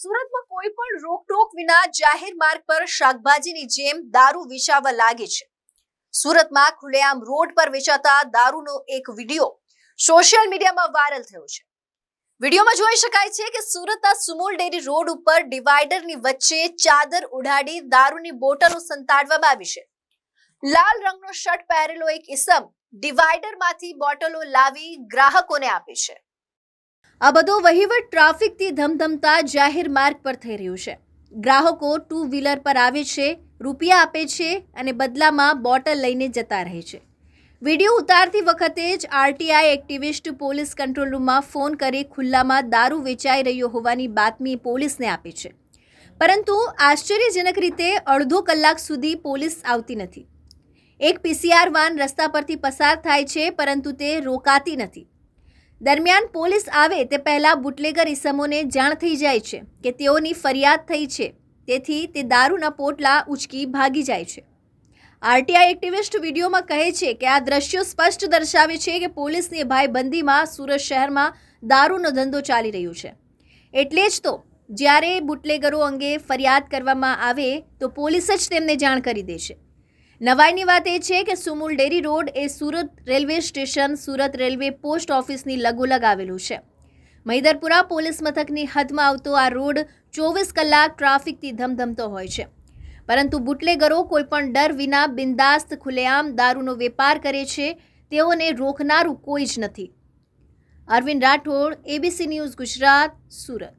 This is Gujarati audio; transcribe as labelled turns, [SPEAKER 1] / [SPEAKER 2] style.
[SPEAKER 1] સુરતમાં કોઈ પણ રોકટોક વિના જાહેર માર્ગ પર શાકભાજીની જેમ દારૂ વેચાવા લાગી છે. સુરતમાં ખુલ્લેઆમ રોડ પર વેચાતા દારૂનો એક વિડિયો સોશિયલ મીડિયામાં વાયરલ થયો છે. વિડિયોમાં જોઈ શકાય છે કે સુરતના સુમુલ ડેરી રોડ ઉપર ડિવાઈડરની વચ્ચે ચાદર ઉડાડી દારૂની બોટલો સંતાડવામાં આવી છે. લાલ રંગનો શર્ટ પહેરેલો એક ઇસમ ડિવાઈડરમાંથી બોટલો લાવી ગ્રાહકોને આપે છે. આ બધો વહીવટ ટ્રાફિકથી ધમધમતા જાહેર માર્ગ પર થઈ રહ્યું છે. ગ્રાહકો ટુ વ્હીલર પર આવે છે, રૂપિયા આપે છે અને બદલામાં બોટલ લઈને જતા રહે છે. વિડીયો ઉતારતી વખતે જ આરટીઆઈ એક્ટિવિસ્ટ પોલીસ કંટ્રોલ રૂમમાં ફોન કરી ખુલ્લામાં દારૂ વેચાઈ રહ્યો હોવાની બાતમી પોલીસને આપી છે. પરંતુ આશ્ચર્યજનક રીતે અડધો કલાક સુધી પોલીસ આવતી નથી. એક પીસીઆર વાન રસ્તા પરથી પસાર થાય છે, પરંતુ તે રોકાતી નથી. દરમિયાન પોલીસ આવે તે પહેલા બુટલેગર ઇસમોને જાણ થઈ જાય છે કે તેઓની ફરિયાદ થઈ છે, તેથી તે દારૂના પોટલા ઉચકી ભાગી જાય છે. આરટીઆઈ એક્ટિવિસ્ટ વિડીયોમાં કહે છે કે આ દ્રશ્યો સ્પષ્ટ દર્શાવે છે કે પોલીસની ભાઈબંધીમાં સુરત શહેરમાં દારૂનો ધંધો ચાલી રહ્યો છે. એટલે જ તો જ્યારે બુટલેગરો અંગે ફરિયાદ કરવામાં આવે તો પોલીસ જ તેમને જાણ કરી દે છે. નવાઈની વાત એ છે કે સુમુલ ડેરી રોડ એ Surat railway station, Surat railway post ઓફિસની લગોલગ આવેલું છે. મહિદરપુરા પોલીસ મથકની હદમાં આવતો આ રોડ 24 કલાક ટ્રાફિકથી ધમધમતો હોય છે. પરંતુ બુટલેગરો કોઈપણ ડર વિના બિંદાસ્ત ખુલ્લેઆમ દારૂનો વેપાર કરે છે. તેઓને રોકનારું કોઈ જ નથી. Arvind Rathod, ABC news Gujarat, Surat.